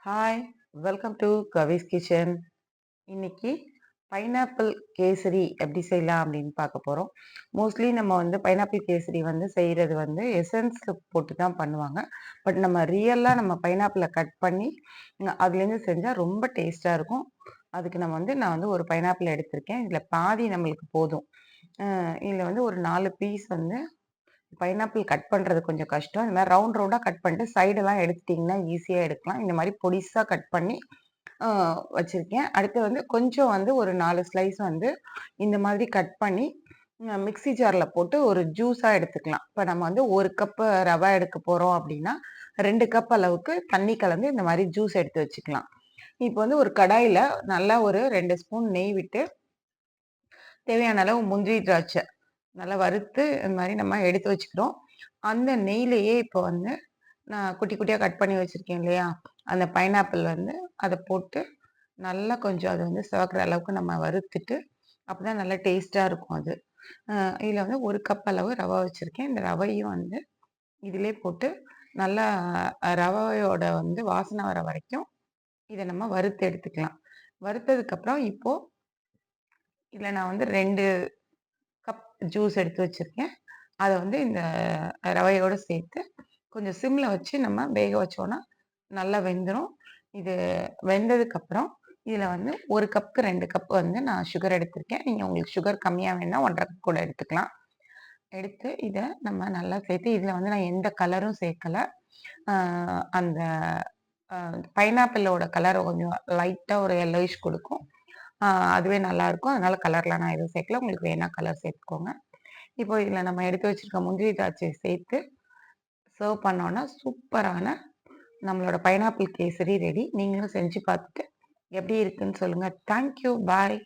Hi! Welcome to Swiss kitchen. இன்னைக்கு pineapple kesari எப்படி செய்யலாம் அப்படின்னு பார்க்க போறோம். மோஸ்ட்லி நம்ம வந்து பைனாப்பிள் கேசரி வந்து செய்றது வந்து எசன்ஸ்ல போட்டு தான் பண்ணுவாங்க. பட் நம்ம ரியலா நம்ம பைனாப்பிள கட் பண்ணி அதுலேருந்து செஞ்சா ரொம்ப டேஸ்ட்டா இருக்கும். அதுக்கு நான் வந்து ஒரு பைனாப்பிள் எடுத்திருக்கேன். இதில பாதி நம்மளுக்கு போதும். இதில வந்து ஒரு 4 பீஸ் வந்து பைனாப்பிள் கட் பண்றது கொஞ்சம் கஷ்டம். இந்த மாரி ரவுண்ட் ரவுண்டா கட் பண்ணிட்டு சைடெல்லாம் எடுத்துட்டீங்கன்னா ஈஸியா எடுக்கலாம். இந்த மாரி பொடிசா கட் பண்ணி அ வச்சிருக்கேன். அடுத்து வந்து கொஞ்சம் வந்து ஒரு 4 ஸ்லைஸ் வந்து இந்த மாதிரி கட் பண்ணி மிக்ஸி ஜார்ல போட்டு ஒரு ஜூஸா எடுத்துக்கலாம். இப்ப நம்ம வந்து 1 கப்பு ரவா எடுக்க போறோம் அப்டின்னா, 2 கப் அளவுக்கு தண்ணி கலந்து இந்த மாரி ஜூஸ் எடுத்து வச்சுக்கலாம். இப்போ வந்து ஒரு கடாயில நல்லா ஒரு 2 ஸ்பூன் நெய் விட்டு, தேவையான அளவு முந்திரி, திராட்சை நல்லா வறுத்து இந்த மாரி நம்ம எடுத்து வச்சுக்கிறோம். அந்த நெய்யிலேயே இப்போ வந்து நான் குட்டி குட்டியா கட் பண்ணி வச்சிருக்கேன் இல்லையா? அந்த பைனாப்பிள் வந்து அத போட்டு நல்லா கொஞ்சம் அது வந்து சிவக்கிற அளவுக்கு நம்ம வறுத்துட்டு, அப்பதான் நல்லா டேஸ்ட்டா இருக்கும் அது. அ இதுல வந்து 1 கப் அளவு ரவா வச்சிருக்கேன். இந்த ரவையும் வந்து இதிலயே போட்டு நல்லா ரவையோட வந்து வாசனை வர வரைக்கும் இத நம்ம வறுத்து எடுத்துக்கலாம். வறுத்ததுக்கப்புறம் இப்போ இதுல நான் வந்து 2 கப் ஜூஸ் எடுத்து வச்சிருக்கேன். அத வந்து இந்த ரவையோட சேர்த்து கொஞ்சம் சிம்ல வச்சு நம்ம வேக வச்சோம்னா, நல்லா வெந்துரும். இது வெந்ததுக்கப்புறம், இதில வந்து 1 கப்க்கு 2 கப் வந்து நான் சுகர் எடுத்திருக்கேன். நீங்க உங்களுக்கு சுகர் கம்மியா வேணும்னா 1 1/2 கப் கூட எடுத்துக்கலாம். எடுத்து இத நம்ம நல்லா சேர்த்து இதில வந்து நான் எந்த கலரும் சேர்க்கல. அ அந்த அ பைனாப்பிளோட கலர் கொஞ்சம் லைட்டா ஒரு yellowish குடுக்கும். அ அதுவே நல்லாருக்கும். அதனால கலர்லாம் நான் எதுவும் சேர்க்கல. உங்களுக்கு வேணா கலர் சேர்த்துக்கோங்க. இப்போ இதில நம்ம எடுத்து வச்சிருக்க முந்திரி, திராட்சைய சேர்த்து சர்வ் பண்ணோம்னா, சூப்பரான நம்மளோட பைனாப்பிள் கேசரி ரெடி. நீங்களும் செஞ்சு பார்த்துட்டு எப்படி இருக்குன்னு சொல்லுங்க. Thank you. பாய்.